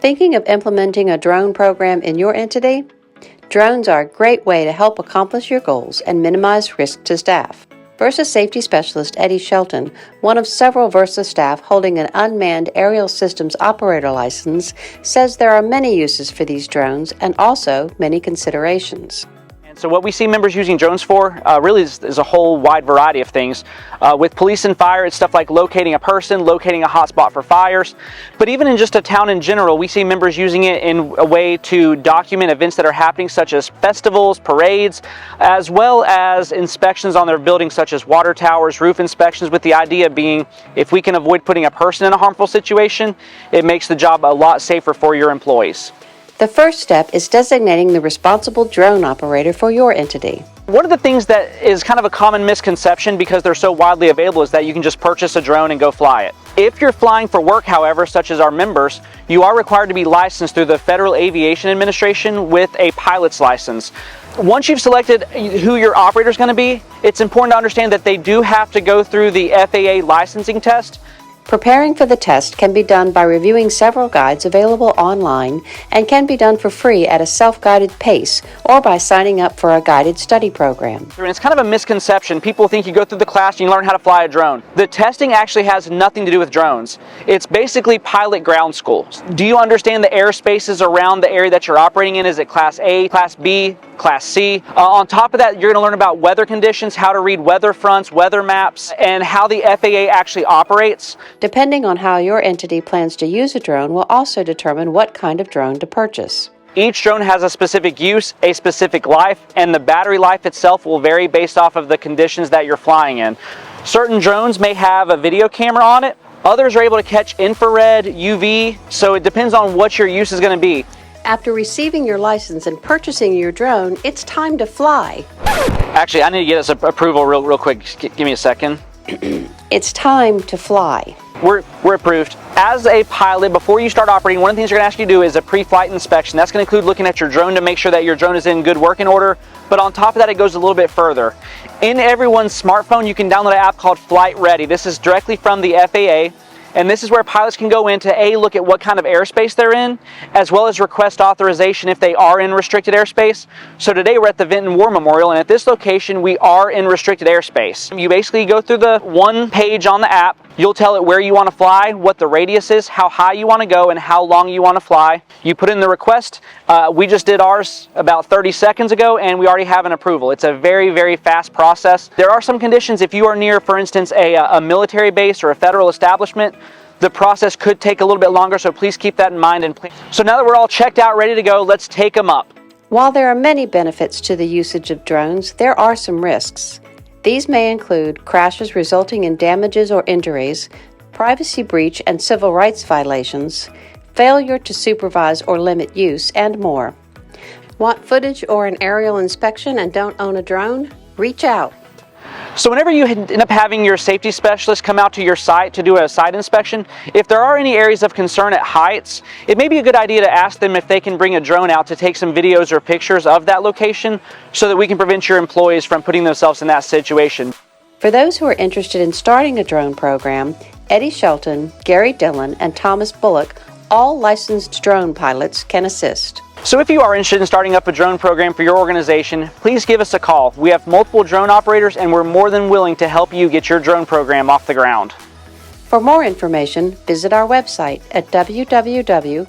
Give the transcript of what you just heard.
Thinking of implementing a drone program in your entity? Drones are a great way to help accomplish your goals and minimize risk to staff. Versa Safety Specialist Eddie Shelton, one of several Versa staff holding an unmanned aerial systems operator license, says there are many uses for these drones and also many considerations. So what we see members using drones for really is a whole wide variety of things. With police and fire, it's stuff like locating a person, locating a hotspot for fires. But even in just a town in general, we see members using it in a way to document events that are happening, such as festivals, parades, as well as inspections on their buildings, such as water towers, roof inspections, with the idea being if we can avoid putting a person in a harmful situation, it makes the job a lot safer for your employees. The first step is designating the responsible drone operator for your entity. One of the things that is kind of a common misconception because they're so widely available is that you can just purchase a drone and go fly it. If you're flying for work, however, such as our members, you are required to be licensed through the Federal Aviation Administration with a pilot's license. Once you've selected who your operator is going to be, it's important to understand that they do have to go through the FAA licensing test. Preparing for the test can be done by reviewing several guides available online and can be done for free at a self-guided pace or by signing up for a guided study program. And it's kind of a misconception. People think you go through the class and you learn how to fly a drone. The testing actually has nothing to do with drones. It's basically pilot ground school. Do you understand the airspaces around the area that you're operating in? Is it Class A, Class B, Class C? On top of that, you're going to learn about weather conditions, how to read weather fronts, weather maps, and how the FAA actually operates. Depending on how your entity plans to use a drone will also determine what kind of drone to purchase. Each drone has a specific use, a specific life, and the battery life itself will vary based off of the conditions that you're flying in. Certain drones may have a video camera on it. Others are able to catch infrared, UV, so it depends on what your use is going to be. After receiving your license and purchasing your drone, it's time to fly. Actually, I need to get us approval real quick. Just give me a second. It's time to fly. We're approved. As a pilot, before you start operating, one of the things they're going to ask you to do is a pre-flight inspection. That's going to include looking at your drone to make sure that your drone is in good working order. But on top of that, it goes a little bit further. In everyone's smartphone, you can download an app called Flight Ready. This is directly from the FAA. And this is where pilots can go in to look at what kind of airspace they're in, as well as request authorization if they are in restricted airspace. So today we're at the Vinton War Memorial, and at this location we are in restricted airspace. You basically go through the one page on the app. You'll tell it where you want to fly, what the radius is, how high you want to go, and how long you want to fly. You put in the request. We just did ours about 30 seconds ago, and we already have an approval. It's a very, very fast process. There are some conditions. If you are near, for instance, a military base or a federal establishment, the process could take a little bit longer, so please keep that in mind. So now that we're all checked out, ready to go, let's take them up. While there are many benefits to the usage of drones, there are some risks. These may include crashes resulting in damages or injuries, privacy breach and civil rights violations, failure to supervise or limit use, and more. Want footage or an aerial inspection and don't own a drone? Reach out. So whenever you end up having your safety specialist come out to your site to do a site inspection, if there are any areas of concern at heights, it may be a good idea to ask them if they can bring a drone out to take some videos or pictures of that location so that we can prevent your employees from putting themselves in that situation. For those who are interested in starting a drone program, Eddie Shelton, Gary Dillon, and Thomas Bullock, all licensed drone pilots, can assist. So if you are interested in starting up a drone program for your organization, please give us a call. We have multiple drone operators and we're more than willing to help you get your drone program off the ground. For more information, visit our website at www.versa.us.